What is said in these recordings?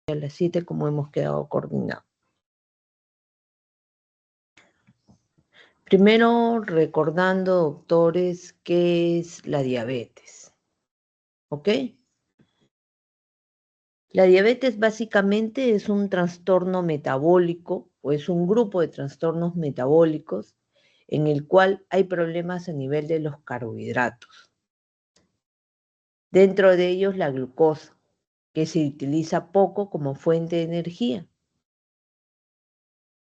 a las 7 como hemos quedado coordinados. Primero, recordando, doctores, qué es la diabetes. ¿Ok? La diabetes básicamente es un trastorno metabólico o es un grupo de trastornos metabólicos en el cual hay problemas a nivel de los carbohidratos. Dentro de ellos la glucosa, que se utiliza poco como fuente de energía.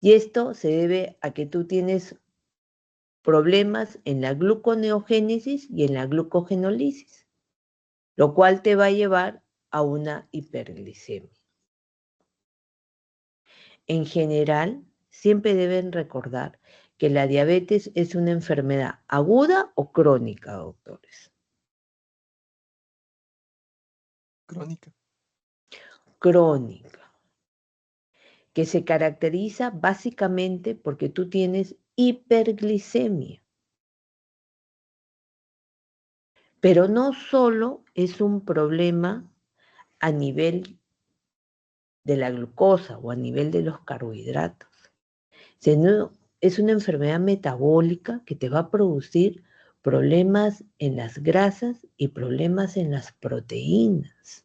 Y esto se debe a que tú tienes problemas en la gluconeogénesis y en la glucogenólisis, lo cual te va a llevar a una hiperglicemia. En general, siempre deben recordar que la diabetes es una enfermedad aguda o crónica, doctores. Crónica. Crónica, que se caracteriza básicamente porque tú tienes hiperglicemia. Pero no solo es un problema a nivel de la glucosa o a nivel de los carbohidratos, sino es una enfermedad metabólica que te va a producir problemas en las grasas y problemas en las proteínas,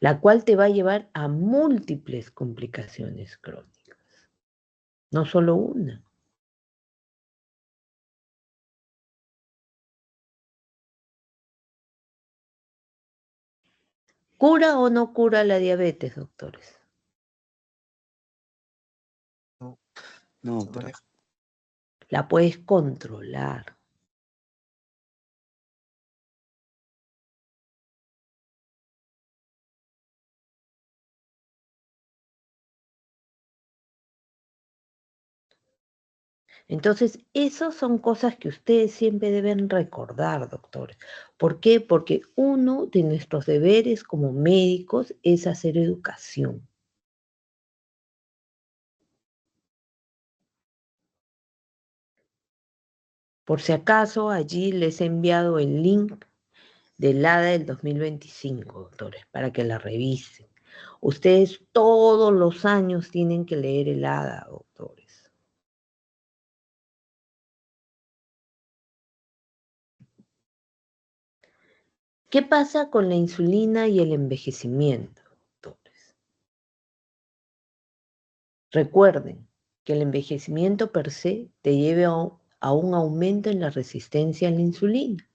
la cual te va a llevar a múltiples complicaciones crónicas, no solo una. ¿Cura o no cura la diabetes, doctores? No, No, se doctora. maneja. La puedes controlar. Entonces, esas son cosas que ustedes siempre deben recordar, doctores. ¿Por qué? Porque uno de nuestros deberes como médicos es hacer educación. Por si acaso, allí les he enviado el link del ADA del 2025, doctores, para que la revisen. Ustedes todos los años tienen que leer el ADA, doctores. ¿Qué pasa con la insulina y el envejecimiento, doctores? Recuerden que el envejecimiento per se te lleve a un aumento en la resistencia a la insulina.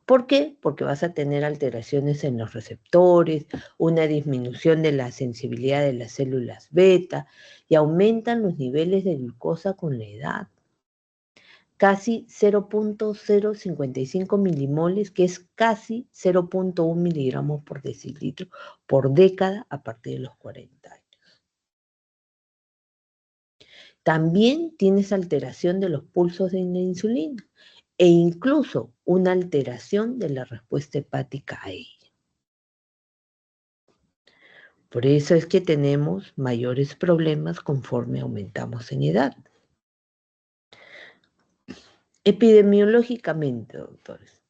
¿Por qué? Porque vas a tener alteraciones en los receptores, una disminución de la sensibilidad de las células beta y aumentan los niveles de glucosa con la edad. Casi 0.055 milimoles, que es casi 0.1 miligramos por decilitro por década a partir de los 40 años. También tienes alteración de los pulsos de la insulina e incluso una alteración de la respuesta hepática a ella. Por eso es que tenemos mayores problemas conforme aumentamos en edad. Epidemiológicamente, doctores,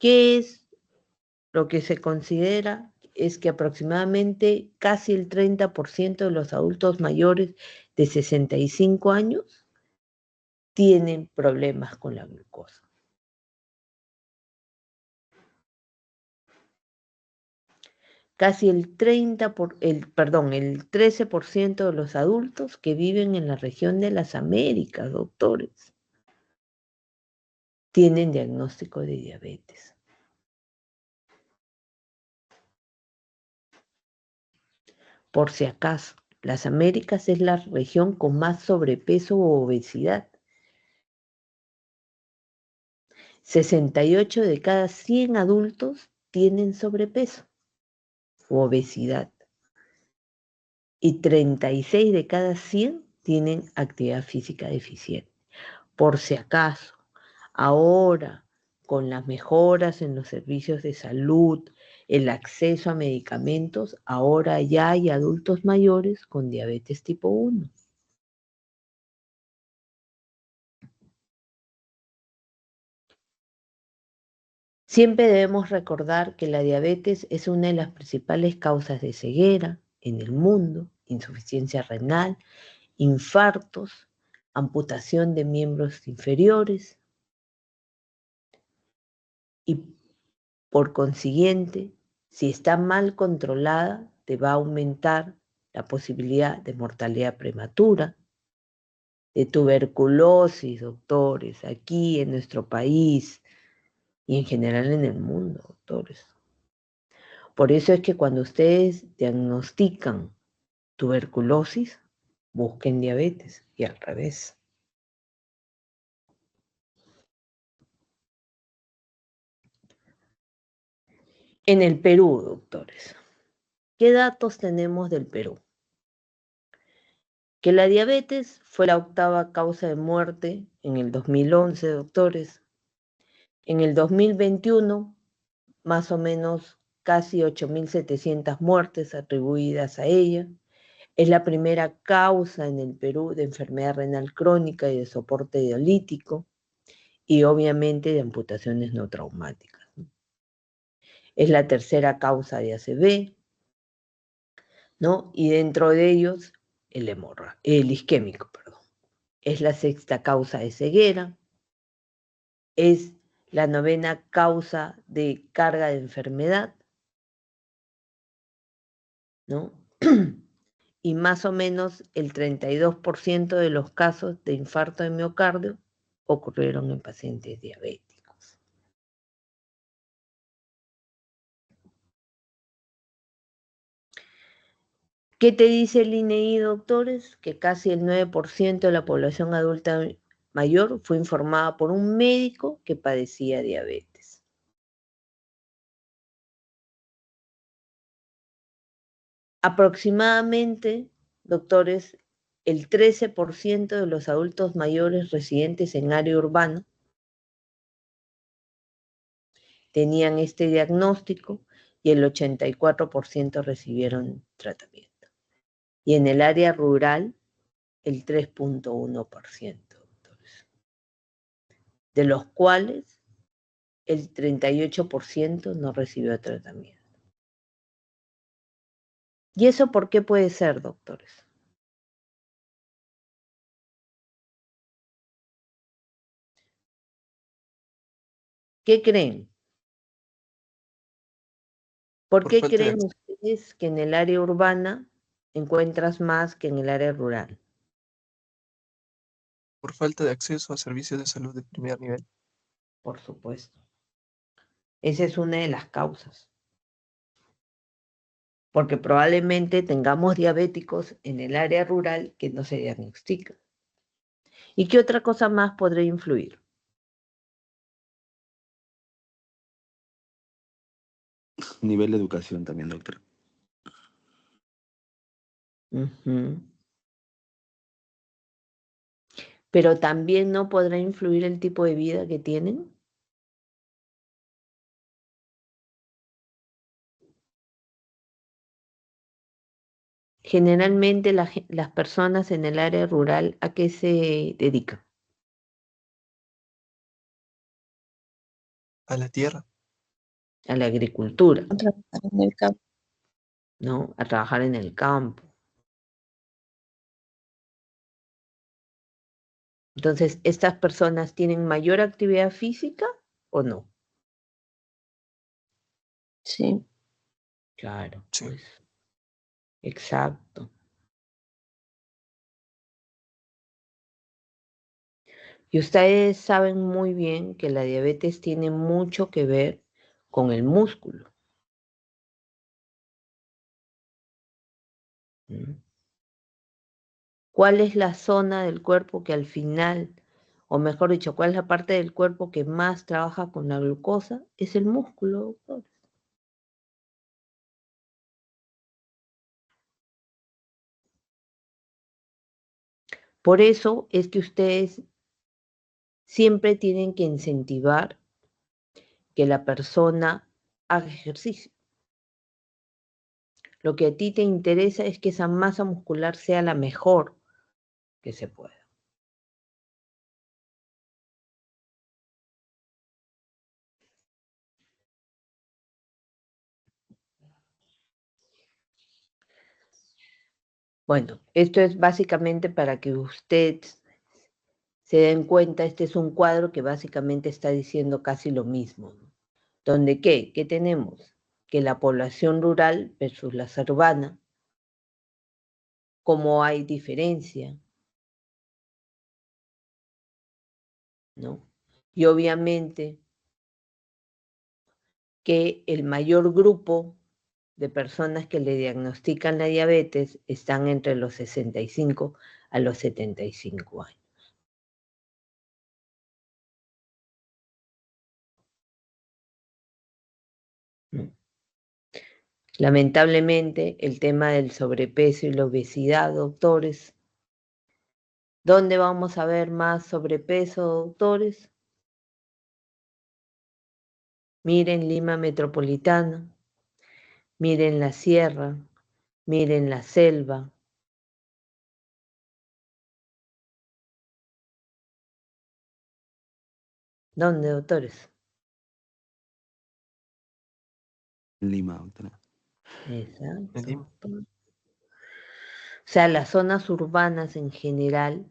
¿qué es lo que se considera? Es que aproximadamente casi el 30% de los adultos mayores de 65 años tienen problemas con la glucosa. Casi el 13% de los adultos que viven en la región de las Américas, doctores, tienen diagnóstico de diabetes. Por si acaso, las Américas es la región con más sobrepeso u obesidad. 68 de cada 100 adultos tienen sobrepeso u obesidad. Y 36 de cada 100 tienen actividad física deficiente. Por si acaso, ahora, con las mejoras en los servicios de salud, el acceso a medicamentos, ahora ya hay adultos mayores con diabetes tipo 1. Siempre debemos recordar que la diabetes es una de las principales causas de ceguera en el mundo, insuficiencia renal, infartos, amputación de miembros inferiores y por consiguiente, si está mal controlada, te va a aumentar la posibilidad de mortalidad prematura, de tuberculosis, doctores, aquí en nuestro país y en general en el mundo, doctores. Por eso es que cuando ustedes diagnostican tuberculosis, busquen diabetes y al revés. En el Perú, doctores, ¿qué datos tenemos del Perú? Que la diabetes fue la 8ª causa de muerte en el 2011, doctores. En el 2021, más o menos casi 8.700 muertes atribuidas a ella. Es la primera causa en el Perú de enfermedad renal crónica y de soporte dialítico y obviamente de amputaciones no traumáticas. Es la tercera causa de ACV, ¿no? Y dentro de ellos el isquémico, perdón. Es la 6ª causa de ceguera, es la 9ª causa de carga de enfermedad, ¿no? Y más o menos el 32% de los casos de infarto de miocardio ocurrieron en pacientes diabéticos. ¿Qué te dice el INEI, doctores? Que casi el 9% de la población adulta mayor fue informada por un médico que padecía diabetes. Aproximadamente, doctores, el 13% de los adultos mayores residentes en área urbana tenían este diagnóstico y el 84% recibieron tratamiento. Y en el área rural, el 3.1%, doctores, de los cuales el 38% no recibió tratamiento. ¿Y eso por qué puede ser, doctores? ¿Qué creen? ¿Por Por qué falta de, creen ustedes que en el área urbana encuentras más que en el área rural? por falta de acceso a servicios de salud de primer nivel. Por supuesto. Esa es una de las causas. Porque probablemente tengamos diabéticos en el área rural que no se diagnostican. ¿Y qué otra cosa más podría influir? Nivel de educación también, doctor. Ujú. Pero también no podrá influir el tipo de vida que tienen. Generalmente las personas en el área rural, ¿a qué se dedican? A la tierra. A la agricultura, Trabajar en el campo. ¿no? A trabajar en el campo. Entonces, ¿estas personas tienen mayor actividad física o no? Sí. Claro, Sí. pues, exacto. Y ustedes saben muy bien que la diabetes tiene mucho que ver con el músculo. ¿Mm? ¿Cuál es la zona del cuerpo que al final, o mejor dicho, cuál es la parte del cuerpo que más trabaja con la glucosa? Es el músculo, doctor. Por eso es que ustedes siempre tienen que incentivar que la persona haga ejercicio. Lo que a ti te interesa es que esa masa muscular sea la mejor que se pueda. Bueno, esto es básicamente para que usted se den cuenta, este es un cuadro que básicamente está diciendo casi lo mismo, ¿no? ¿Donde qué? ¿Qué tenemos? Que la población rural versus la urbana, cómo hay diferencia, ¿no? Y obviamente que el mayor grupo de personas que le diagnostican la diabetes están entre los 65 a los 75 años. Lamentablemente, el tema del sobrepeso y la obesidad, doctores. ¿Dónde vamos a ver más sobrepeso, doctores? Miren Lima Metropolitana, miren la sierra, miren la selva. ¿Dónde, doctores? Lima, doctora. Exacto. En Lima. O sea, las zonas urbanas en general,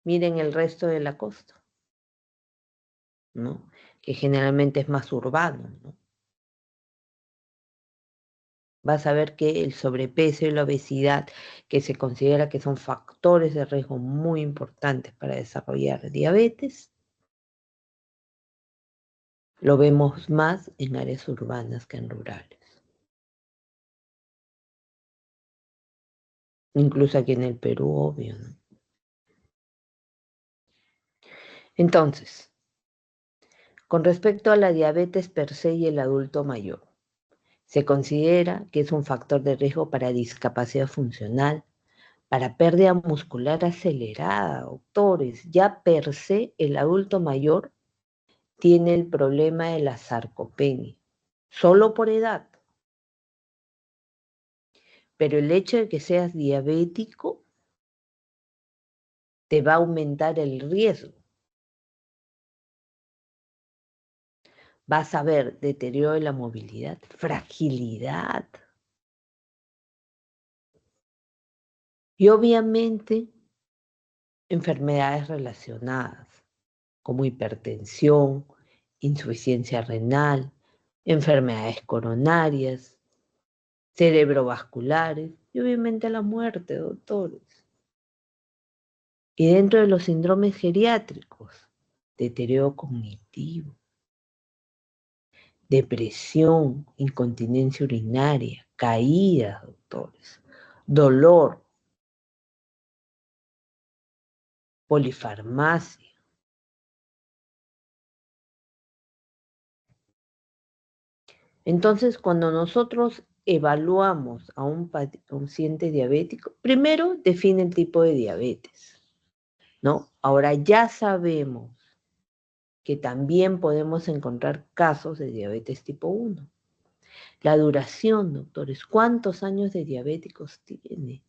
miren el resto de la costa, ¿no? Que generalmente es más urbano, ¿no? Vas a ver que el sobrepeso y la obesidad, que se considera que son factores de riesgo muy importantes para desarrollar diabetes, lo vemos más en áreas urbanas que en rurales. Incluso aquí en el Perú, obvio, ¿no? Entonces, con respecto a la diabetes per se y el adulto mayor, se considera que es un factor de riesgo para discapacidad funcional, para pérdida muscular acelerada, doctores. Ya per se el adulto mayor tiene el problema de la sarcopenia, solo por edad. Pero el hecho de que seas diabético te va a aumentar el riesgo. Vas a ver deterioro de la movilidad, fragilidad. Y obviamente enfermedades relacionadas, como hipertensión, insuficiencia renal, enfermedades coronarias, cerebrovasculares y obviamente la muerte, doctores. Y dentro de los síndromes geriátricos, deterioro cognitivo, depresión, incontinencia urinaria, caídas, doctores, dolor, polifarmacia. Entonces, cuando nosotros evaluamos a un paciente diabético, primero define el tipo de diabetes, ¿no? Ahora ya sabemos que también podemos encontrar casos de diabetes tipo 1. La duración, doctores, ¿cuántos años de diabéticos tiene?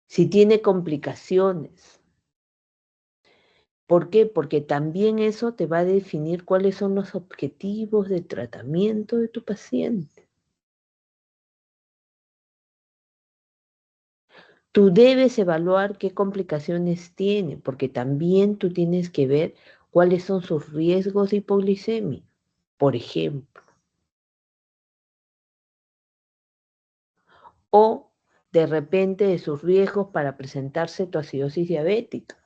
Si tiene complicaciones. ¿Por qué? Porque también eso te va a definir cuáles son los objetivos de tratamiento de tu paciente. Tú debes evaluar qué complicaciones tiene, porque también tú tienes que ver cuáles son sus riesgos de hipoglicemia, por ejemplo. O de repente de sus riesgos para presentar cetoacidosis diabética.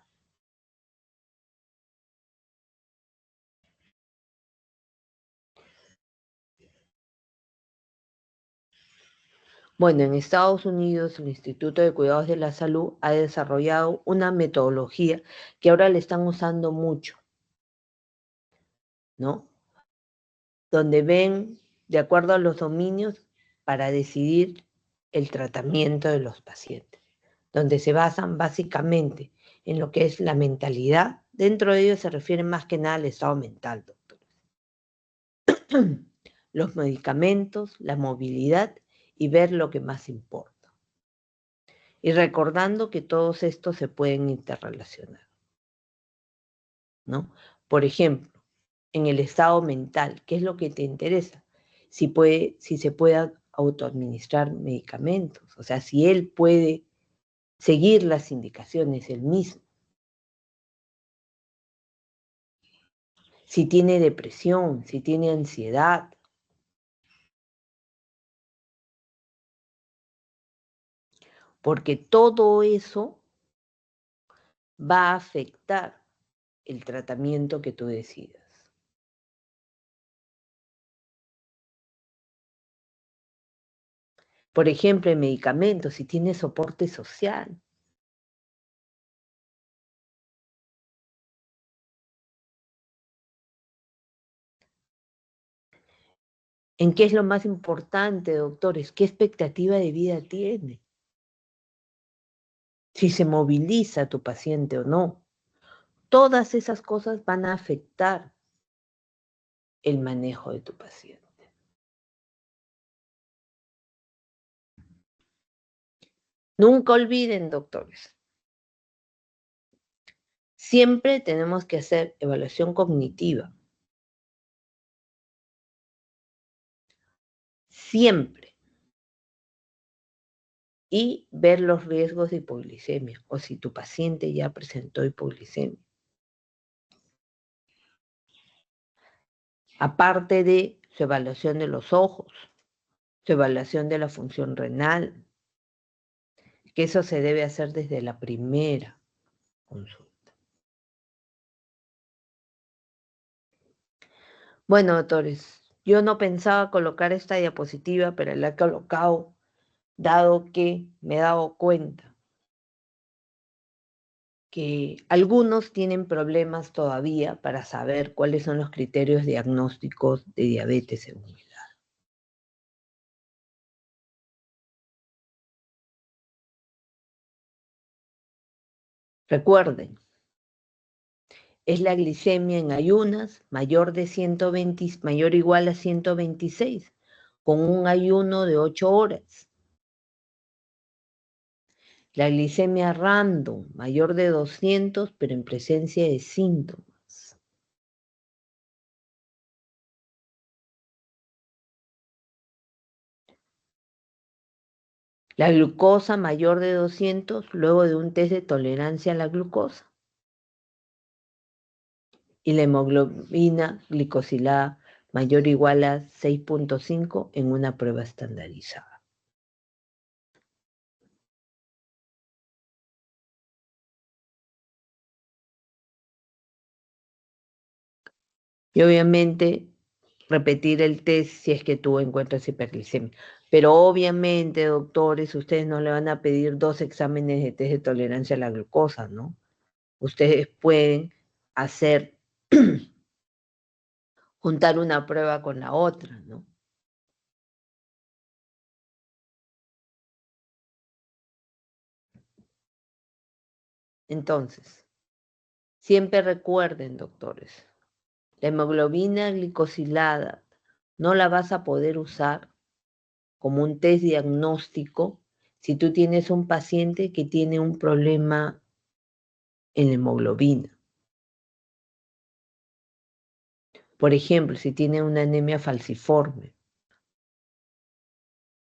Bueno, en Estados Unidos el Instituto de Cuidados de la Salud ha desarrollado una metodología que ahora le están usando mucho, ¿no? Donde ven, de acuerdo a los dominios, para decidir el tratamiento de los pacientes, donde se basan básicamente en lo que es la mentalidad. Dentro de ello se refiere más que nada al estado mental, doctor. Los medicamentos, la movilidad y ver lo que más importa. Y recordando que todos estos se pueden interrelacionar, ¿no? Por ejemplo, en el estado mental, ¿qué es lo que te interesa? si se puede autoadministrar medicamentos, o sea, si él puede seguir las indicaciones él mismo. Si tiene depresión, si tiene ansiedad. Porque todo eso va a afectar el tratamiento que tú decidas. Por ejemplo, en medicamentos, si tiene soporte social. ¿En qué es lo más importante, doctores? ¿Qué expectativa de vida tiene? Si se moviliza tu paciente o no. Todas esas cosas van a afectar el manejo de tu paciente. Nunca olviden, doctores. Siempre tenemos que hacer evaluación cognitiva. Siempre. Y ver los riesgos de hipoglicemia o si tu paciente ya presentó hipoglicemia. Aparte de su evaluación de los ojos, su evaluación de la función renal, que eso se debe hacer desde la primera consulta. Bueno, doctores, yo no pensaba colocar esta diapositiva, pero la he colocado dado que me he dado cuenta que algunos tienen problemas todavía para saber cuáles son los criterios diagnósticos de diabetes según edad. Recuerden, es la glicemia en ayunas mayor de 120, mayor o igual a 126, con un ayuno de 8 horas. La glicemia random mayor de 200, pero en presencia de síntomas. La glucosa mayor de 200 luego de un test de tolerancia a la glucosa. Y la hemoglobina glicosilada mayor o igual a 6.5 en una prueba estandarizada. Y obviamente repetir el test si es que tú encuentras hiperglicemia. Pero obviamente, doctores, ustedes no le van a pedir 2 exámenes de test de tolerancia a la glucosa, ¿no? Ustedes pueden hacer, juntar una prueba con la otra, ¿no? Entonces, siempre recuerden, doctores, la hemoglobina glicosilada no la vas a poder usar como un test diagnóstico si tú tienes un paciente que tiene un problema en la hemoglobina. Por ejemplo, si tiene una anemia falciforme.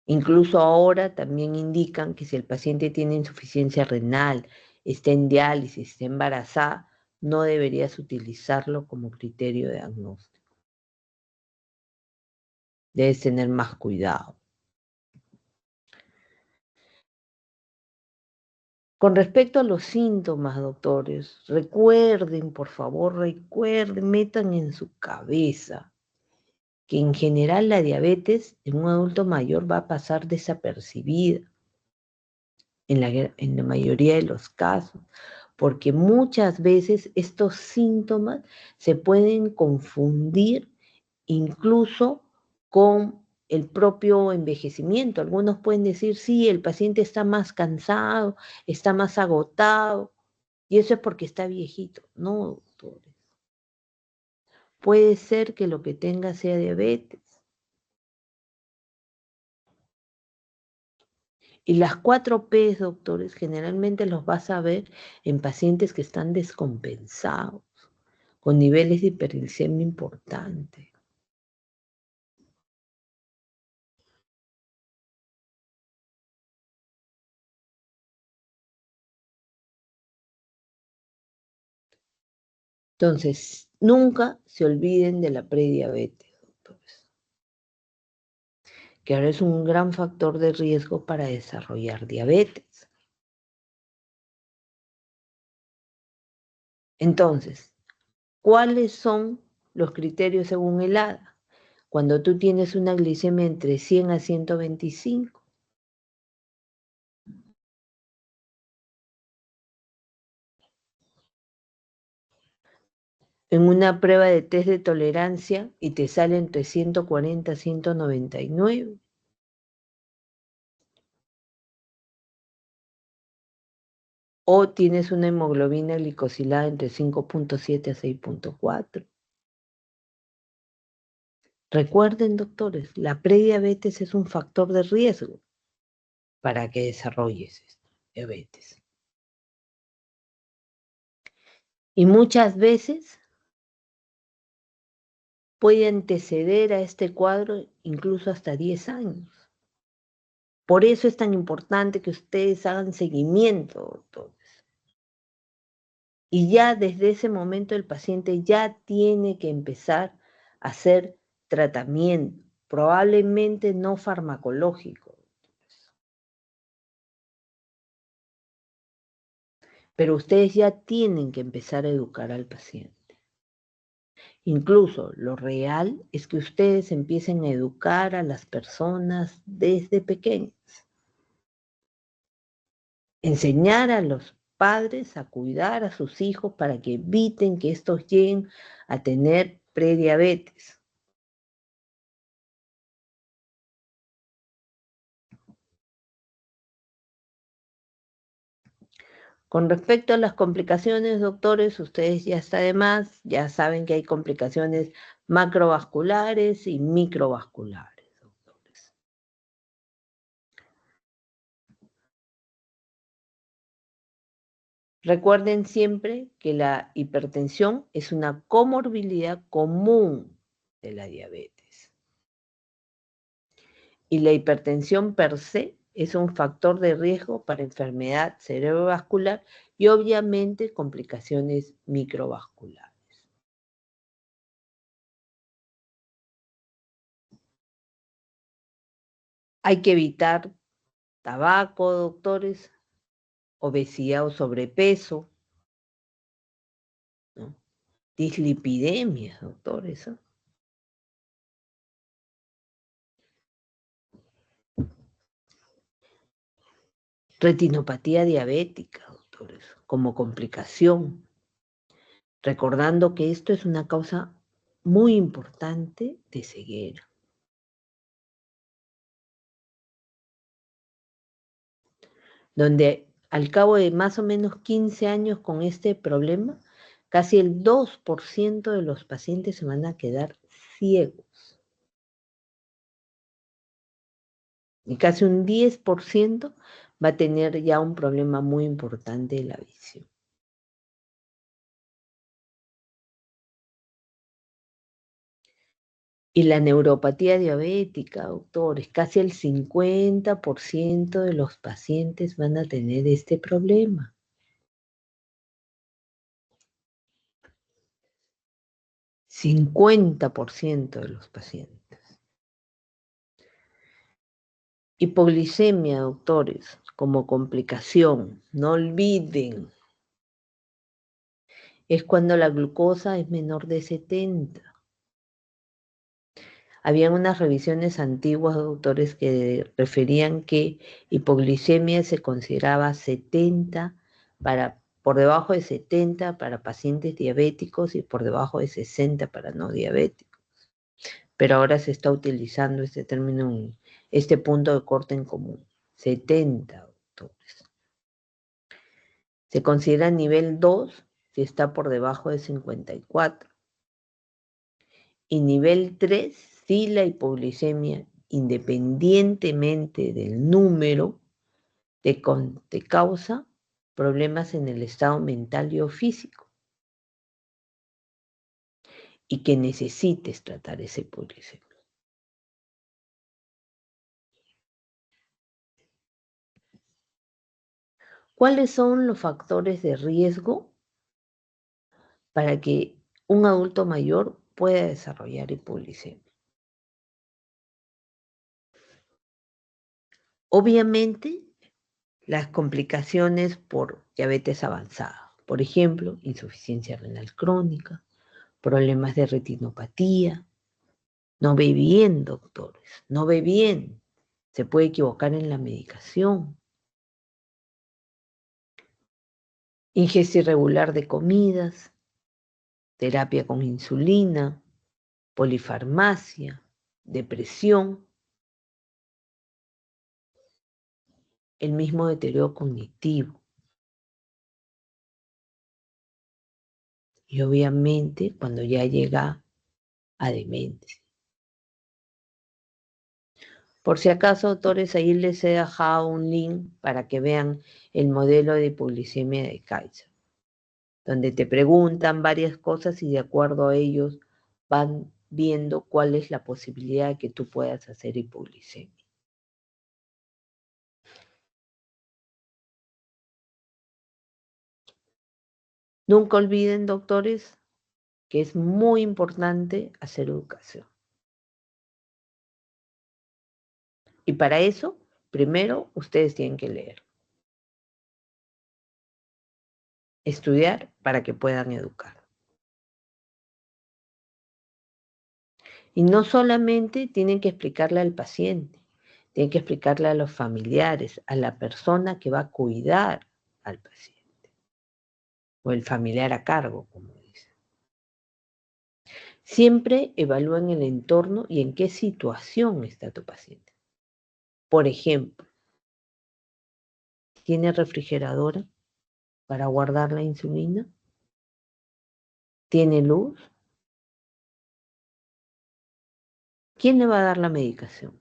Incluso ahora también indican que si el paciente tiene insuficiencia renal, está en diálisis, está embarazada, no deberías utilizarlo como criterio de diagnóstico. Debes tener más cuidado. Con respecto a los síntomas, doctores, recuerden, por favor, recuerden, metan en su cabeza que en general la diabetes en un adulto mayor va a pasar desapercibida en la mayoría de los casos, porque muchas veces estos síntomas se pueden confundir incluso con el propio envejecimiento. Algunos pueden decir, sí, el paciente está más cansado, está más agotado, y eso es porque está viejito. No, doctores. Puede ser que lo que tenga sea diabetes. Y las 4 P's, doctores, generalmente los vas a ver en pacientes que están descompensados, con niveles de hiperglicemia importantes. Entonces, nunca se olviden de la prediabetes, doctores, que ahora es un gran factor de riesgo para desarrollar diabetes. Entonces, ¿cuáles son los criterios según el ADA? Cuando tú tienes una glicemia entre 100 a 125, en una prueba de test de tolerancia y te sale entre 140 a 199. O tienes una hemoglobina glicosilada entre 5.7 a 6.4. Recuerden, doctores, la prediabetes es un factor de riesgo para que desarrolles diabetes. Y muchas veces puede anteceder a este cuadro incluso hasta 10 años. Por eso es tan importante que ustedes hagan seguimiento, doctores. Y ya desde ese momento el paciente ya tiene que empezar a hacer tratamiento, probablemente no farmacológico. Pero ustedes ya tienen que empezar a educar al paciente. Incluso lo real es que ustedes empiecen a educar a las personas desde pequeños. Enseñar a los padres a cuidar a sus hijos para que eviten que estos lleguen a tener prediabetes. Con respecto a las complicaciones, doctores, ustedes ya está de más, ya saben que hay complicaciones macrovasculares y microvasculares, doctores. Recuerden siempre que la hipertensión es una comorbilidad común de la diabetes. Y la hipertensión per se es un factor de riesgo para enfermedad cerebrovascular y obviamente complicaciones microvasculares. Hay que evitar tabaco, doctores, obesidad o sobrepeso, ¿no? Dislipidemias, doctores, ¿no? Retinopatía diabética, doctores, como complicación. Recordando que esto es una causa muy importante de ceguera. Donde al cabo de más o menos 15 años con este problema, casi el 2% de los pacientes se van a quedar ciegos. Y casi un 10% va a tener ya un problema muy importante de la visión. Y la neuropatía diabética, doctores, casi el 50% de los pacientes van a tener este problema. %50 de los pacientes. Hipoglicemia, doctores, como complicación, no olviden, es cuando la glucosa es menor de 70. Habían unas revisiones antiguas, doctores, que referían que hipoglicemia se consideraba 70 por debajo de 70 para pacientes diabéticos y por debajo de 60 para no diabéticos. Pero ahora se está utilizando este término, este punto de corte en común, 70, doctores. Se considera nivel 2 si está por debajo de 54. Y nivel 3 si la hipoglicemia, independientemente del número, te causa problemas en el estado mental y o físico. Y que necesites tratar esa hipoglicemia. ¿Cuáles son los factores de riesgo para que un adulto mayor pueda desarrollar hipoglucemia. Obviamente, las complicaciones por diabetes avanzada, por ejemplo, insuficiencia renal crónica, problemas de retinopatía. No ve bien, doctores, no ve bien. Se puede equivocar en la medicación. Ingesta irregular de comidas, terapia con insulina, polifarmacia, depresión, el mismo deterioro cognitivo. Y obviamente cuando ya llega a demencia. Por si acaso, doctores, ahí les he dejado un link para que vean el modelo de hipoglucemia de Kaiser, donde te preguntan varias cosas y de acuerdo a ellos van viendo cuál es la posibilidad de que tú puedas hacer hipoglucemia. Nunca olviden, doctores, que es muy importante hacer educación. Y para eso, primero, ustedes tienen que leer. Estudiar para que puedan educar. Y no solamente tienen que explicarle al paciente, tienen que explicarle a los familiares, a la persona que va a cuidar al paciente, o el familiar a cargo, como dicen. Siempre evalúen el entorno y en qué situación está tu paciente. Por ejemplo, ¿tiene refrigeradora para guardar la insulina? ¿Tiene luz? ¿Quién le va a dar la medicación?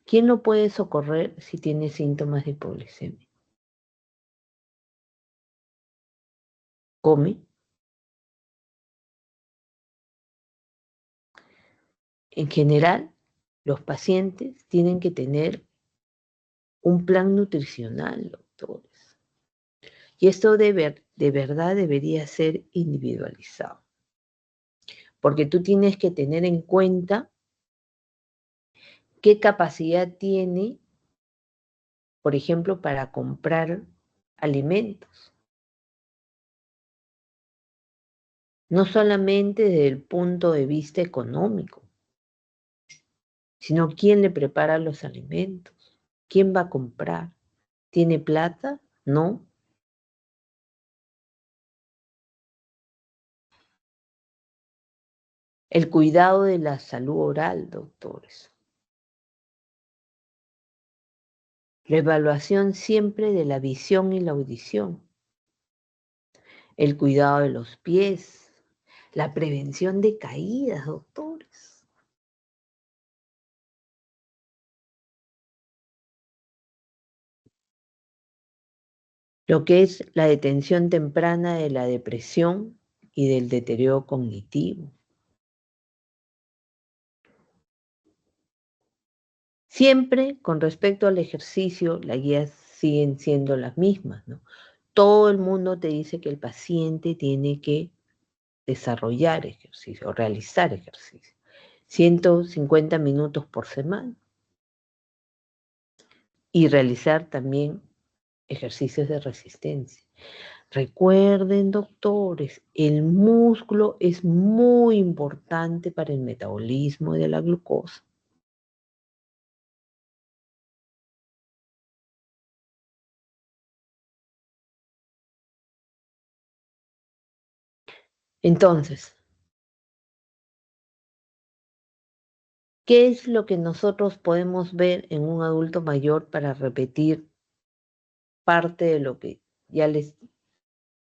¿Quién lo puede socorrer si tiene síntomas de hipoglucemia? ¿Come? En general, los pacientes tienen que tener un plan nutricional, doctores. Y esto de verdad debería ser individualizado. Porque tú tienes que tener en cuenta qué capacidad tiene, por ejemplo, para comprar alimentos. No solamente desde el punto de vista económico, sino quién le prepara los alimentos, quién va a comprar. ¿Tiene plata? No. El cuidado de la salud oral, doctores. La evaluación siempre de la visión y la audición. El cuidado de los pies. La prevención de caídas, doctores. Lo que es la detención temprana de la depresión y del deterioro cognitivo. Siempre con respecto al ejercicio, las guías siguen siendo las mismas, ¿no? Todo el mundo te dice que el paciente tiene que desarrollar ejercicio o realizar ejercicio. 150 minutos por semana. Y realizar también ejercicios de resistencia. Recuerden, doctores, el músculo es muy importante para el metabolismo de la glucosa. Entonces, ¿qué es lo que nosotros podemos ver en un adulto mayor para repetir parte de lo que ya les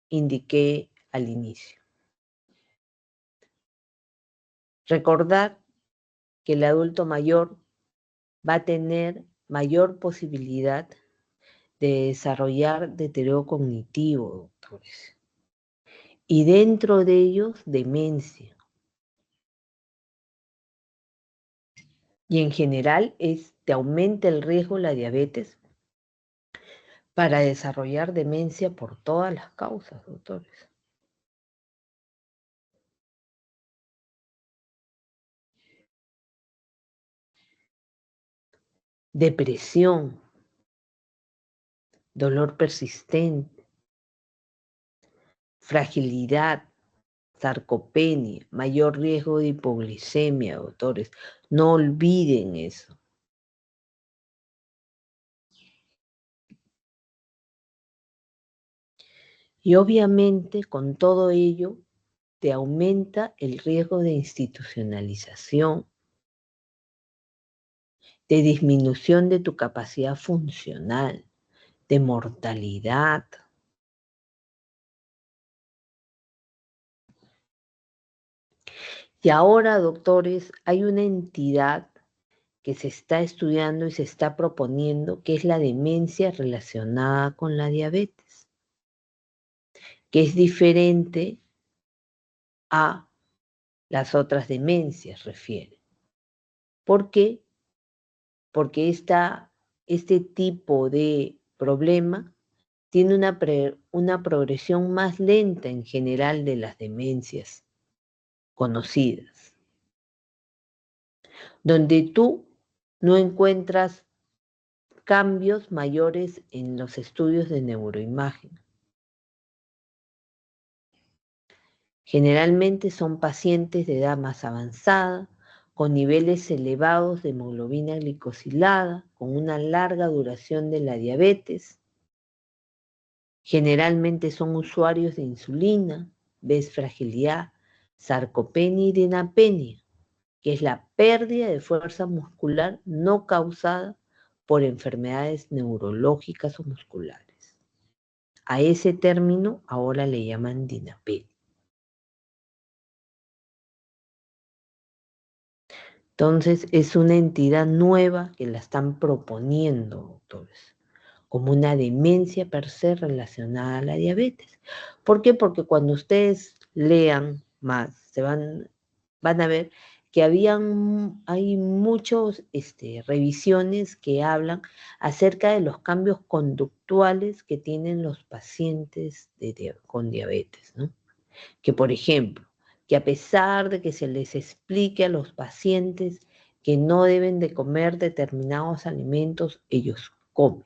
indiqué al inicio? Recordar que el adulto mayor va a tener mayor posibilidad de desarrollar deterioro cognitivo, doctores. Y dentro de ellos, demencia. Y en general te aumenta el riesgo de la diabetes para desarrollar demencia por todas las causas, doctores. Depresión, dolor persistente, fragilidad, sarcopenia, mayor riesgo de hipoglicemia, doctores. No olviden eso. Y obviamente con todo ello te aumenta el riesgo de institucionalización, de disminución de tu capacidad funcional, de mortalidad. Y ahora, doctores, hay una entidad que se está estudiando y se está proponiendo, que es la demencia relacionada con la diabetes, que es diferente a las otras demencias, refiere. ¿Por qué? Porque este tipo de problema tiene una progresión más lenta en general de las demencias conocidas, donde tú no encuentras cambios mayores en los estudios de neuroimagen. Generalmente son pacientes de edad más avanzada, con niveles elevados de hemoglobina glicosilada, con una larga duración de la diabetes. Generalmente son usuarios de insulina, ves fragilidad, sarcopenia y dinapenia, que es la pérdida de fuerza muscular no causada por enfermedades neurológicas o musculares. A ese término ahora le llaman dinapenia. Entonces es una entidad nueva que la están proponiendo, doctores, como una demencia per se relacionada a la diabetes. ¿Por qué? Porque cuando ustedes lean más, van a ver que hay muchas revisiones que hablan acerca de los cambios conductuales que tienen los pacientes con diabetes, ¿no? Que, por ejemplo, que a pesar de que se les explique a los pacientes que no deben de comer determinados alimentos, ellos comen.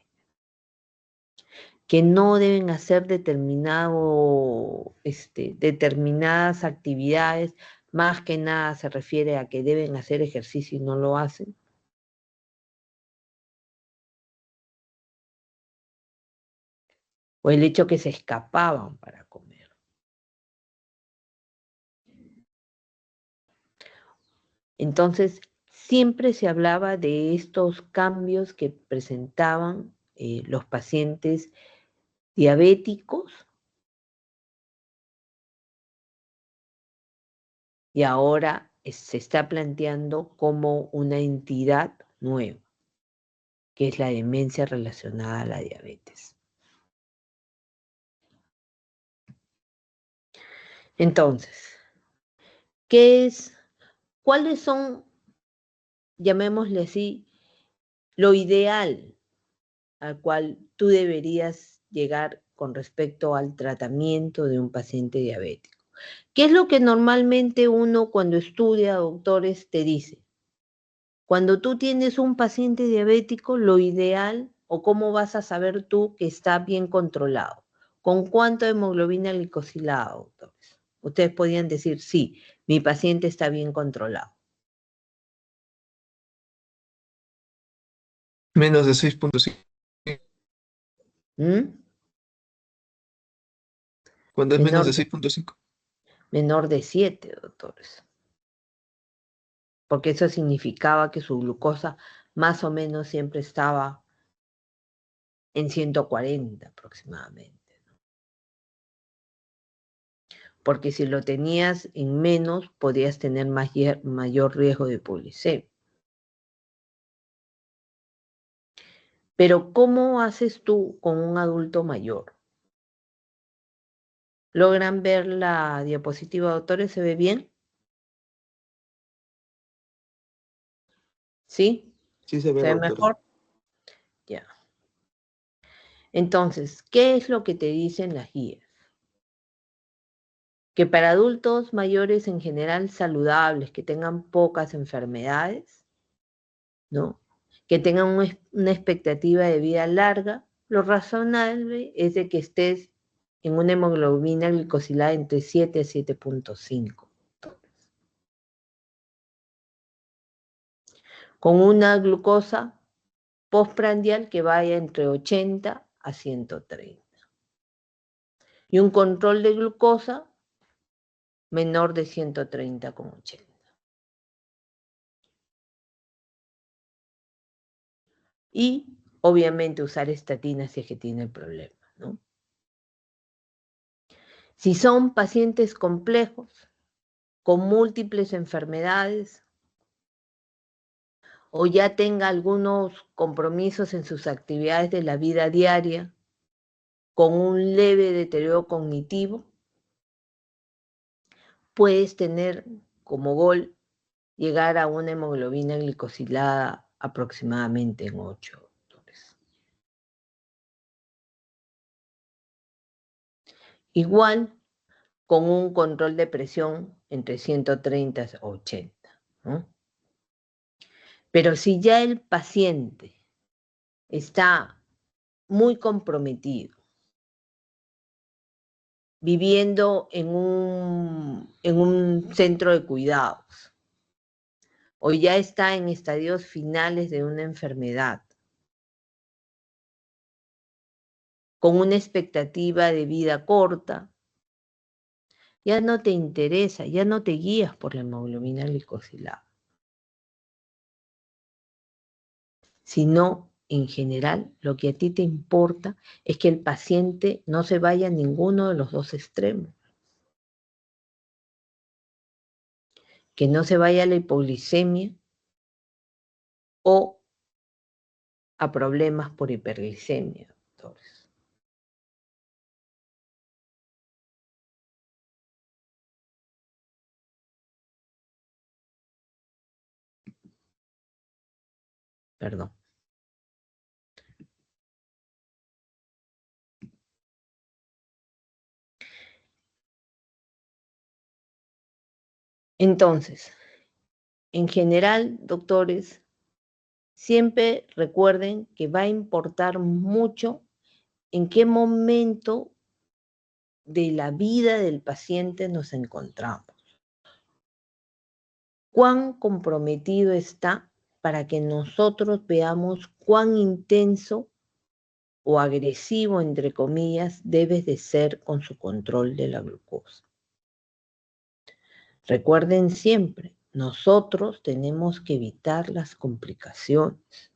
Que no deben hacer determinadas actividades, más que nada se refiere a que deben hacer ejercicio y no lo hacen. O el hecho que se escapaban para comer. Entonces, siempre se hablaba de estos cambios que presentaban los pacientes diabéticos, y ahora se está planteando como una entidad nueva, que es la demencia relacionada a la diabetes. Entonces, ¿cuáles son, llamémosle así, lo ideal al cual tú deberías llegar con respecto al tratamiento de un paciente diabético? ¿Qué es lo que normalmente uno cuando estudia, doctores, te dice? Cuando tú tienes un paciente diabético, lo ideal, o cómo vas a saber tú que está bien controlado, ¿con cuánto de hemoglobina glicosilada, doctores? Ustedes podían decir, sí, mi paciente está bien controlado. Menos de 6.5. ¿Mm? Cuando es menos de Menor, 6.5. menor de 7, doctores. Porque eso significaba que su glucosa más o menos siempre estaba en 140 aproximadamente. Porque si lo tenías en menos, podías tener mayor riesgo de hipoglicemia. Pero ¿cómo haces tú con un adulto mayor? ¿Logran ver la diapositiva, doctores? ¿Se ve bien? ¿Sí? Sí se ve, ¿Se ve doctora. mejor? Ya. Entonces, ¿qué es lo que te dicen las guías? Que para adultos mayores en general saludables, que tengan pocas enfermedades, ¿no? Que tengan una expectativa de vida larga, lo razonable es de que estés en una hemoglobina glicosilada entre 7 a 7.5, con una glucosa postprandial que vaya entre 80 a 130. Y un control de glucosa menor de 130,80. Y obviamente usar estatinas si es que tiene el problema, ¿no? Si son pacientes complejos, con múltiples enfermedades, o ya tenga algunos compromisos en sus actividades de la vida diaria, con un leve deterioro cognitivo, puedes tener como gol llegar a una hemoglobina glicosilada aproximadamente en 8. Igual con un control de presión entre 130 a 80, ¿no? Pero si ya el paciente está muy comprometido, viviendo en un centro de cuidados, o ya está en estadios finales de una enfermedad, con una expectativa de vida corta, ya no te interesa, ya no te guías por la hemoglobina glicosilada, sino en general lo que a ti te importa es que el paciente no se vaya a ninguno de los dos extremos, que no se vaya a la hipoglicemia o a problemas por hiperglicemia, doctores. Perdón. Entonces, en general, doctores, siempre recuerden que va a importar mucho en qué momento de la vida del paciente nos encontramos. Cuán comprometido está para que nosotros veamos cuán intenso o agresivo, entre comillas, debes de ser con su control de la glucosa. Recuerden siempre, nosotros tenemos que evitar las complicaciones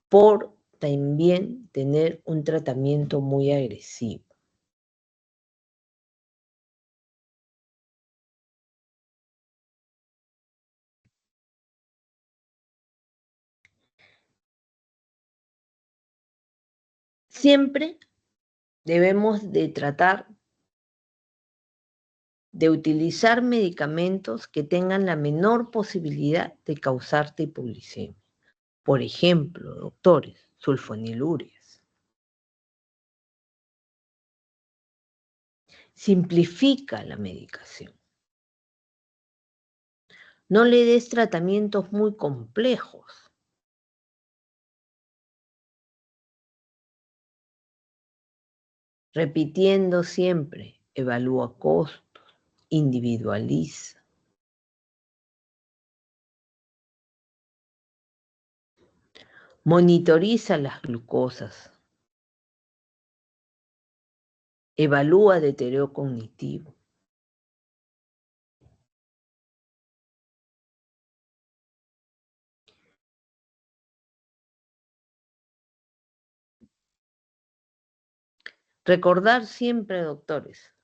por también tener un tratamiento muy agresivo. Siempre debemos de tratar de utilizar medicamentos que tengan la menor posibilidad de causarte hipoglicemia. Por ejemplo, doctores, sulfonilúreas. Simplifica la medicación. No le des tratamientos muy complejos. Repitiendo siempre, evalúa costos, individualiza. Monitoriza las glucosas. Evalúa deterioro cognitivo. Recordar siempre, doctores,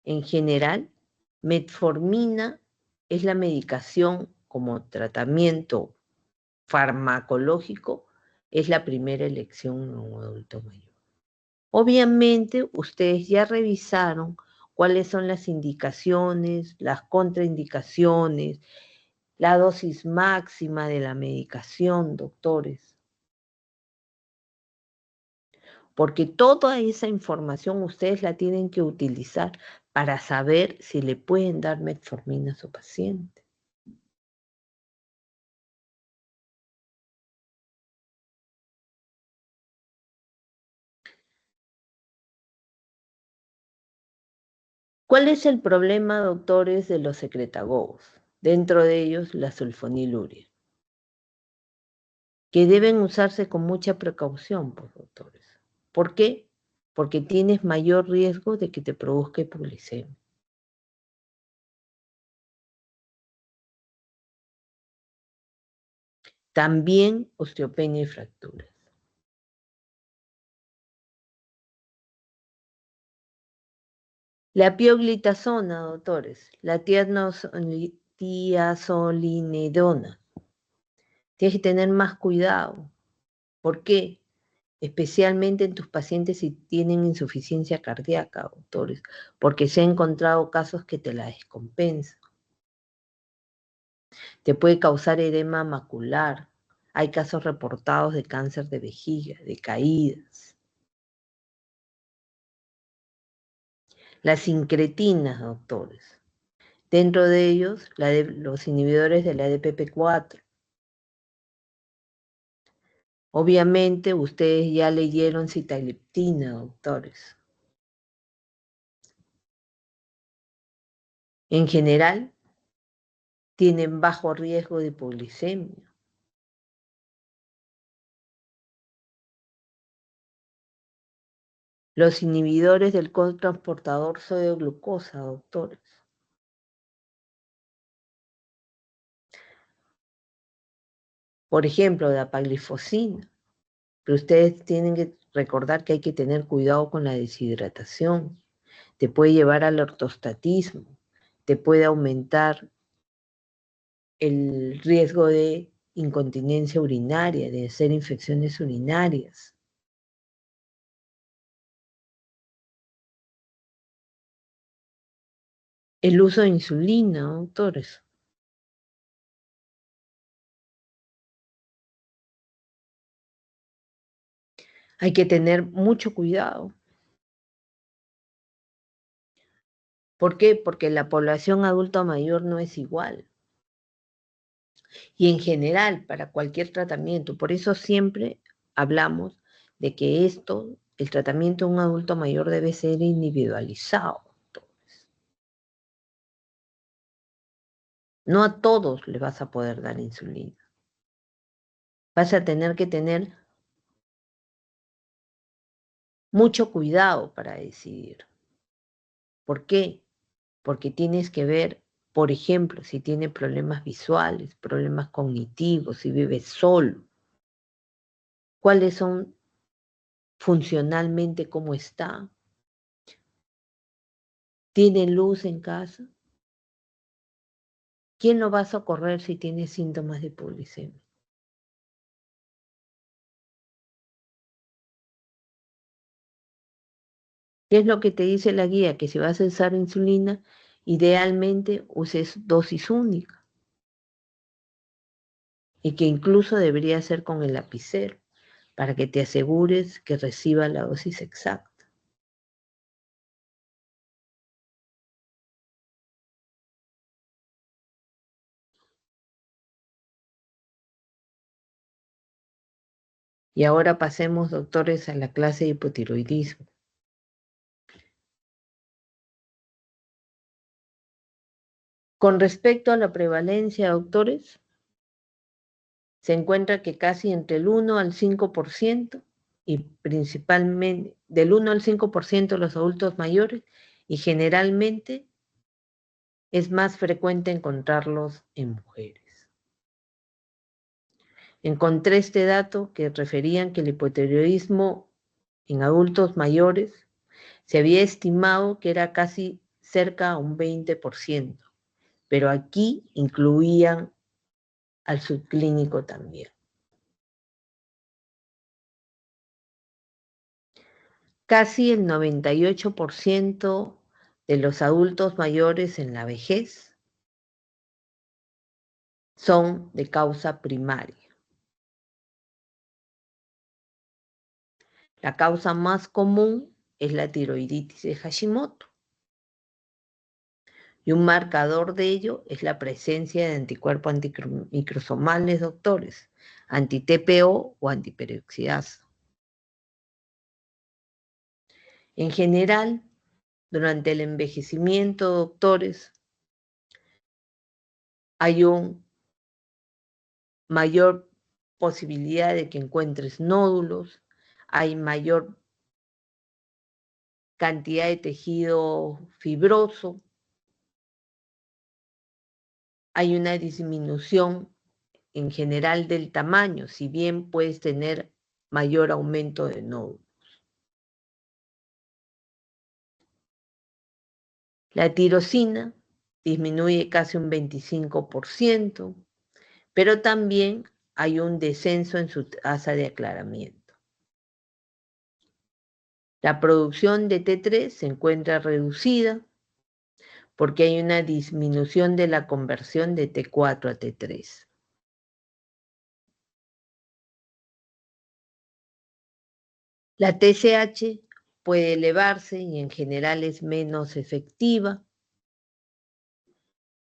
en general, metformina es la medicación como tratamiento farmacológico, es la primera elección en un adulto mayor. Obviamente, ustedes ya revisaron cuáles son las indicaciones, las contraindicaciones, la dosis máxima de la medicación, doctores. porque toda esa información ustedes la tienen que utilizar para saber si le pueden dar metformina a su paciente. ¿Cuál es el problema, doctores, de los secretagogos? Dentro de ellos, la sulfonilurea, que deben usarse con mucha precaución, pues, doctores. ¿Por qué? Porque tienes mayor riesgo de que te produzca hipoglicemia. También osteopenia y fracturas. La pioglitazona, doctores, la tiazolinidona. Tienes que tener más cuidado. ¿Por qué? Especialmente en tus pacientes si tienen insuficiencia cardíaca, doctores, porque se han encontrado casos que te la descompensan. Te puede causar edema macular. Hay casos reportados de cáncer de vejiga, de caídas. Las incretinas, doctores. Dentro de ellos, los inhibidores de la DPP4. Obviamente, ustedes ya leyeron sitagliptina, doctores. En general, tienen bajo riesgo de hipoglicemia. Los inhibidores del cotransportador sodio-glucosa, doctores. Por ejemplo, la dapaglifosina. Pero ustedes tienen que recordar que hay que tener cuidado con la deshidratación. Te puede llevar al ortostatismo. Te puede aumentar el riesgo de incontinencia urinaria, de hacer infecciones urinarias. El uso de insulina, doctores. Hay que tener mucho cuidado. ¿Por qué? Porque la población adulta mayor no es igual. Y en general, para cualquier tratamiento. Por eso siempre hablamos de que el tratamiento de un adulto mayor debe ser individualizado. No a todos les vas a poder dar insulina. Vas a tener que tener mucho cuidado para decidir. ¿Por qué? Porque tienes que ver, por ejemplo, si tiene problemas visuales, problemas cognitivos, si vive solo, cuáles son funcionalmente, cómo está. ¿Tiene luz en casa? ¿Quién lo va a socorrer si tiene síntomas de hipoglicemia? ¿Qué es lo que te dice la guía? Que si vas a usar insulina, idealmente uses dosis única. Y que incluso debería ser con el lapicero, para que te asegures que reciba la dosis exacta. Y ahora pasemos, doctores, a la clase de hipotiroidismo. Con respecto a la prevalencia, doctores, se encuentra que casi entre el 1 al 5%, y principalmente del 1 al 5% de los adultos mayores, y generalmente es más frecuente encontrarlos en mujeres. Encontré este dato que referían que el hipotiroidismo en adultos mayores se había estimado que era casi cerca a un 20%, pero aquí incluían al subclínico también. Casi el 98% de los adultos mayores en la vejez son de causa primaria. La causa más común es la tiroiditis de Hashimoto. Y un marcador de ello es la presencia de anticuerpos antimicrosomales, doctores, anti-TPO o antiperoxidasa. En general, durante el envejecimiento, doctores, hay una mayor posibilidad de que encuentres nódulos, hay mayor cantidad de tejido fibroso, hay una disminución en general del tamaño, si bien puedes tener mayor aumento de nódulos. La tirosina disminuye casi un 25%, pero también hay un descenso en su tasa de aclaramiento. La producción de T3 se encuentra reducida porque hay una disminución de la conversión de T4 a T3. La TSH puede elevarse y en general es menos efectiva.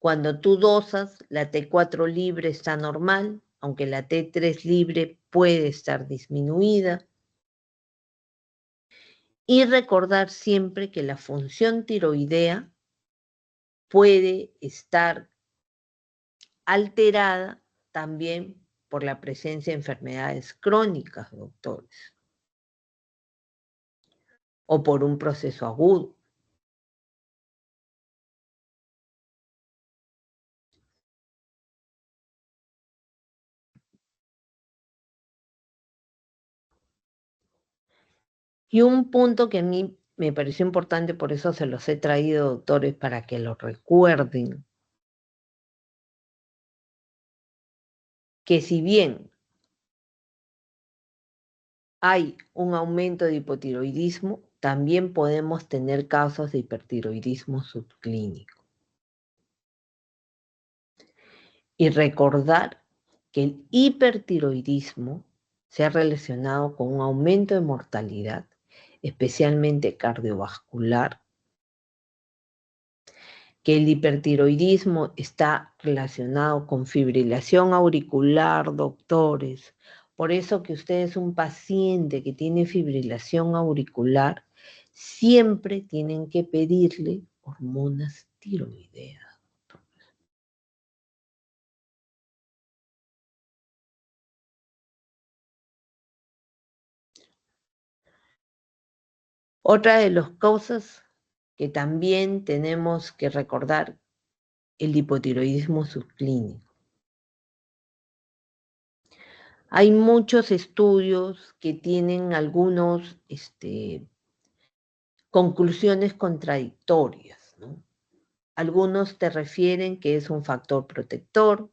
Cuando tú dosas, la T4 libre está normal, aunque la T3 libre puede estar disminuida. Y recordar siempre que la función tiroidea puede estar alterada también por la presencia de enfermedades crónicas, doctores, o por un proceso agudo. Y un punto que a mí me pareció importante, por eso se los he traído, doctores, para que lo recuerden, que si bien hay un aumento de hipotiroidismo, también podemos tener casos de hipertiroidismo subclínico. Y recordar que el hipertiroidismo se ha relacionado con un aumento de mortalidad, especialmente cardiovascular, que el hipertiroidismo está relacionado con fibrilación auricular, doctores. Por eso que usted es un paciente que tiene fibrilación auricular, siempre tienen que pedirle hormonas tiroideas. Otra de las causas que también tenemos que recordar, el hipotiroidismo subclínico. Hay muchos estudios que tienen algunos conclusiones contradictorias, ¿no? Algunos te refieren que es un factor protector,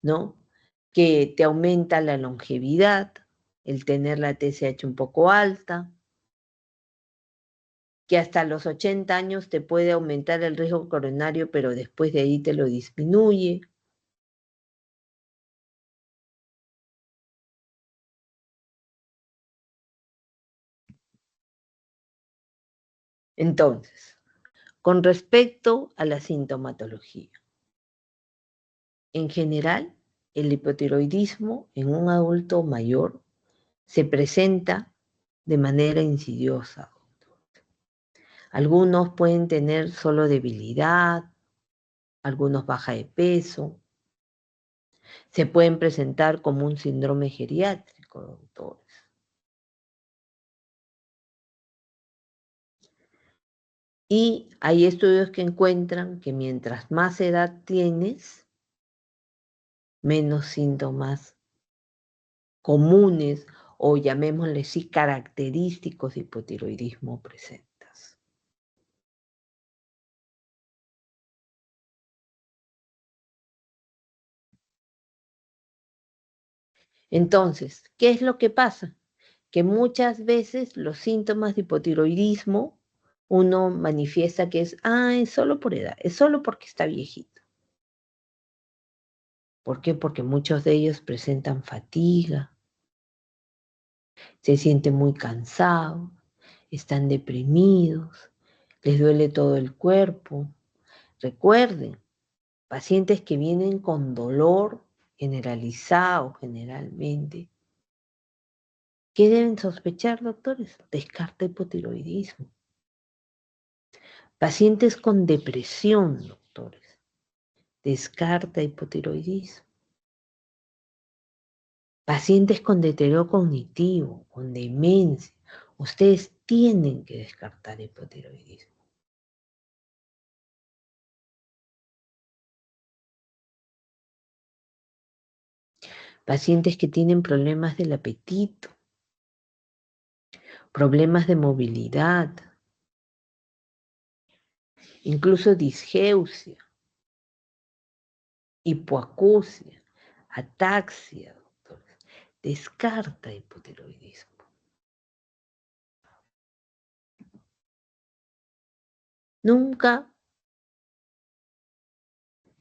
¿no? Que te aumenta la longevidad, el tener la TSH un poco alta, que hasta los 80 años te puede aumentar el riesgo coronario, pero después de ahí te lo disminuye. Entonces, con respecto a la sintomatología, en general, el hipotiroidismo en un adulto mayor se presenta de manera insidiosa. Algunos pueden tener solo debilidad, algunos baja de peso, se pueden presentar como un síndrome geriátrico, doctores. Y hay estudios que encuentran que mientras más edad tienes, menos síntomas comunes o llamémosle así característicos de hipotiroidismo presentas. Entonces, ¿qué es lo que pasa? Que muchas veces los síntomas de hipotiroidismo uno manifiesta que es solo por edad, es solo porque está viejito. ¿Por qué? Porque muchos de ellos presentan fatiga. se sienten muy cansados, están deprimidos, les duele todo el cuerpo. Recuerden, pacientes que vienen con dolor generalizado generalmente. ¿Qué deben sospechar, doctores? Descarta hipotiroidismo. Pacientes con depresión, doctores. Descarta hipotiroidismo. Pacientes con deterioro cognitivo, con demencia. Ustedes tienen que descartar hipotiroidismo. Pacientes que tienen problemas del apetito, problemas de movilidad, incluso disgeusia, hipoacusia, ataxia, doctores. Descarta hipotiroidismo. Nunca,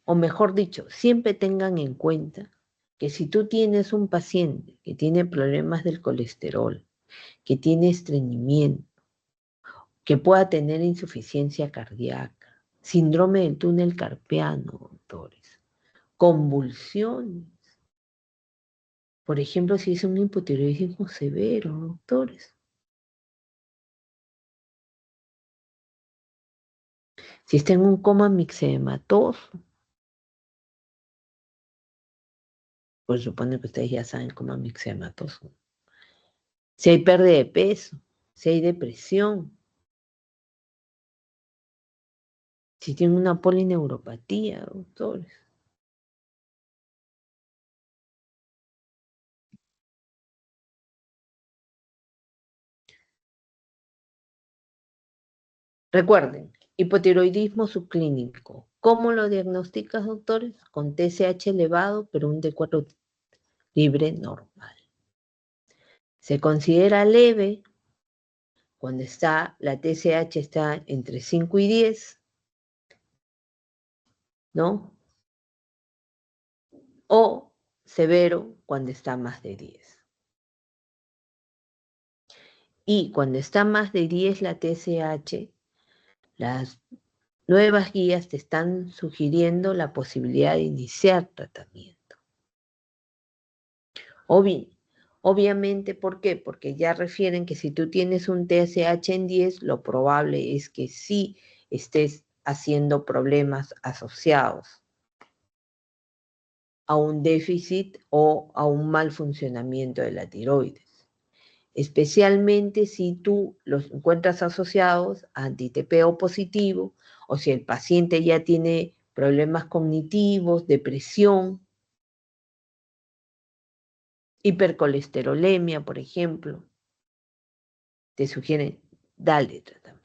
o mejor dicho, siempre tengan en cuenta que si tú tienes un paciente que tiene problemas del colesterol, que tiene estreñimiento, que pueda tener insuficiencia cardíaca, síndrome del túnel carpiano, doctores, convulsiones, por ejemplo, si es un hipotiroidismo severo, doctores, si está en un coma mixedematoso, pues supone que ustedes ya saben coma mixedematoso, si hay pérdida de peso, si hay depresión, si tiene una polineuropatía, doctores. Recuerden, hipotiroidismo subclínico. ¿Cómo lo diagnosticas, doctores? Con TSH elevado, pero un D4 libre normal. Se considera leve cuando la TSH está entre 5 y 10, ¿no? O severo cuando está más de 10. Y cuando está más de 10 la TSH, las nuevas guías te están sugiriendo la posibilidad de iniciar tratamiento. Obviamente, ¿por qué? Porque ya refieren que si tú tienes un TSH en 10, lo probable es que sí estés haciendo problemas asociados a un déficit o a un mal funcionamiento de la tiroides. Especialmente si tú los encuentras asociados a anti-TPO positivo o si el paciente ya tiene problemas cognitivos, depresión, hipercolesterolemia, por ejemplo, te sugieren, dale tratamiento.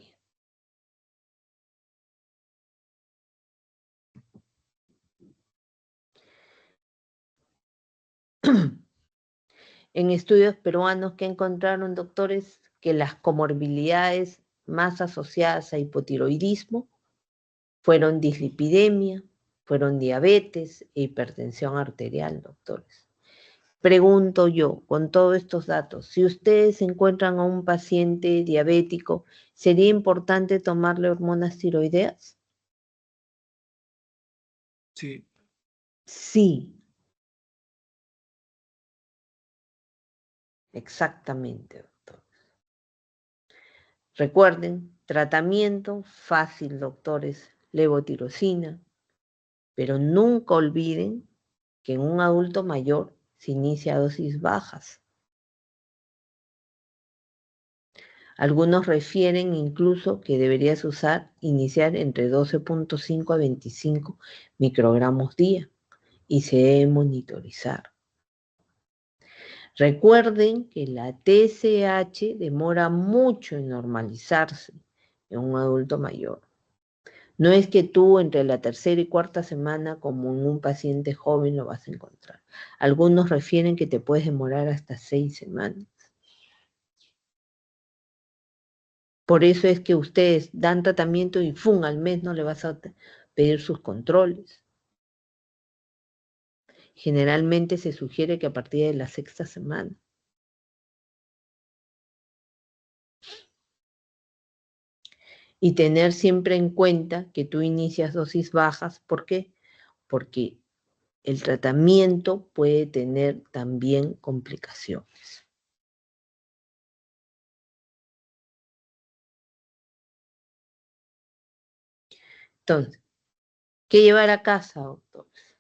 En estudios peruanos que encontraron, doctores, que las comorbilidades más asociadas a hipotiroidismo fueron dislipidemia, fueron diabetes e hipertensión arterial, doctores. Pregunto yo, con todos estos datos, si ustedes encuentran a un paciente diabético, ¿sería importante tomarle hormonas tiroideas? Sí. Sí, exactamente, doctor. Recuerden, tratamiento fácil, doctores, levotirosina, pero nunca olviden que en un adulto mayor se inicia a dosis bajas. Algunos refieren incluso que deberías iniciar entre 12.5 a 25 microgramos día y se debe monitorizar. Recuerden que la TSH demora mucho en normalizarse en un adulto mayor. No es que tú entre la tercera y cuarta semana, como en un paciente joven, lo vas a encontrar. Algunos refieren que te puedes demorar hasta 6 semanas. Por eso es que ustedes dan tratamiento y ¡fum! Al mes no le vas a pedir sus controles. Generalmente se sugiere que a partir de la sexta semana. Y tener siempre en cuenta que tú inicias dosis bajas. ¿Por qué? Porque el tratamiento puede tener también complicaciones. Entonces, ¿qué llevar a casa, doctores?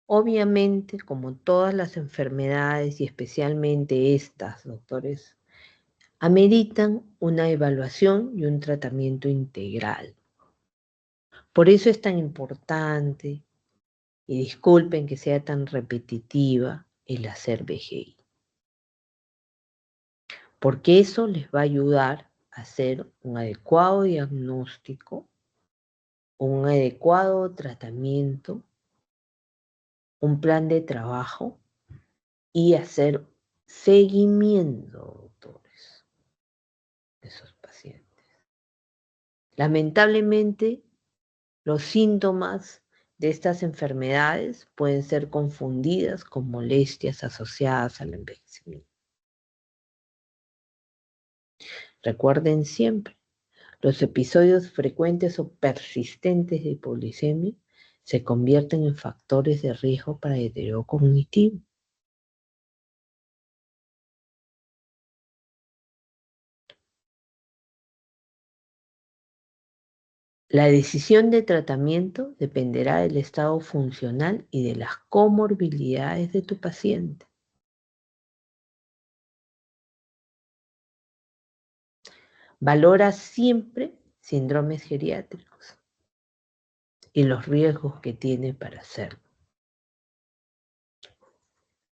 Obviamente, como todas las enfermedades y especialmente estas, doctores, ameritan una evaluación y un tratamiento integral. Por eso es tan importante, y disculpen que sea tan repetitiva, el hacer BGI. Porque eso les va a ayudar a hacer un adecuado diagnóstico, un adecuado tratamiento, un plan de trabajo y hacer seguimiento, doctores, de esos pacientes. Lamentablemente, los síntomas de estas enfermedades pueden ser confundidas con molestias asociadas al envejecimiento. Recuerden siempre, los episodios frecuentes o persistentes de hipoglicemia se convierten en factores de riesgo para deterioro cognitivo. La decisión de tratamiento dependerá del estado funcional y de las comorbilidades de tu paciente. Valora siempre síndromes geriátricos y los riesgos que tiene para hacerlo.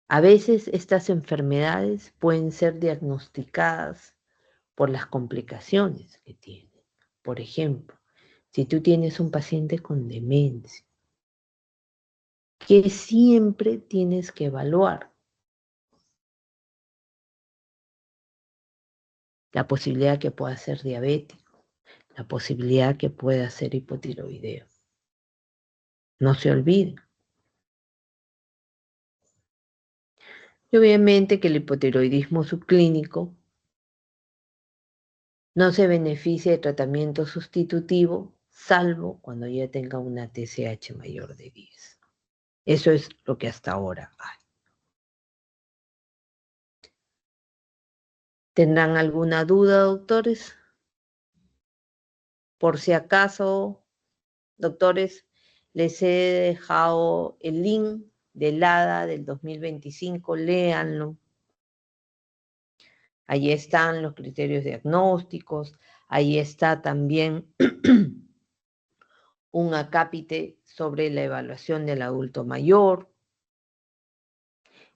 A veces estas enfermedades pueden ser diagnosticadas por las complicaciones que tienen. Por ejemplo, si tú tienes un paciente con demencia, que siempre tienes que evaluar la posibilidad que pueda ser diabético, la posibilidad que pueda ser hipotiroideo. No se olviden. Y obviamente que el hipotiroidismo subclínico no se beneficia de tratamiento sustitutivo, salvo cuando ya tenga una TSH mayor de 10. Eso es lo que hasta ahora hay. ¿Tendrán alguna duda, doctores? Por si acaso, doctores, les he dejado el link del ADA del 2025, léanlo. Ahí están los criterios diagnósticos, ahí está también un acápite sobre la evaluación del adulto mayor.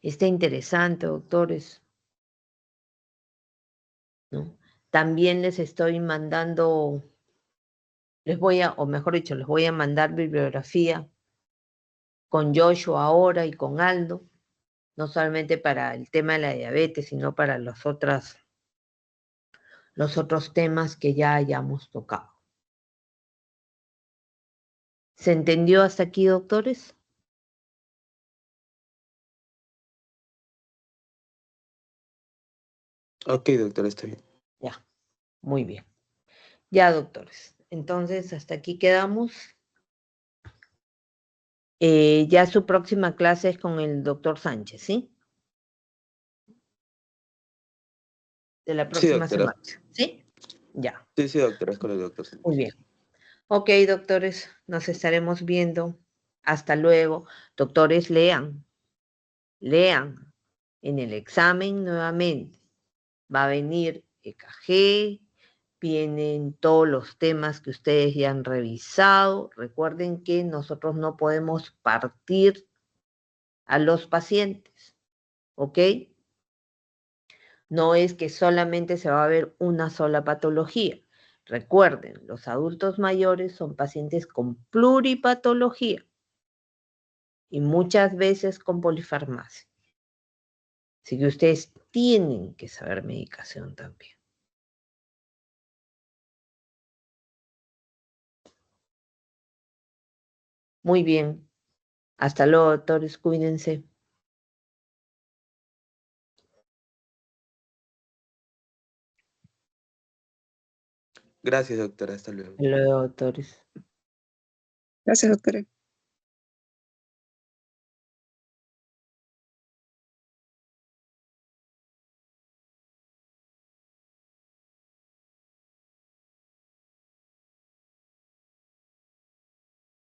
Está interesante, doctores, ¿no? También les estoy mandando, o mejor dicho, les voy a mandar bibliografía con Joshua ahora y con Aldo, no solamente para el tema de la diabetes, sino para los otros temas que ya hayamos tocado. ¿Se entendió hasta aquí, doctores? Ok, doctor, está bien. Ya, muy bien. Ya, doctores. Entonces, hasta aquí quedamos. Ya su próxima clase es con el doctor Sánchez, ¿sí? De la Sí, próxima doctora. semana, ¿sí? Ya, Sí, doctora, es con el doctor. muy bien. Ok, doctores, nos estaremos viendo. Hasta luego. Doctores, lean en el examen nuevamente. Va a venir EKG, vienen todos los temas que ustedes ya han revisado. Recuerden que nosotros no podemos partir a los pacientes, ¿ok? No es que solamente se va a ver una sola patología. Recuerden, los adultos mayores son pacientes con pluripatología y muchas veces con polifarmacia. Así que ustedes tienen que saber medicación también. Muy bien. Hasta luego, doctores. Cuídense. Gracias, doctora. Hasta luego. Hasta luego, doctores. Gracias, doctora.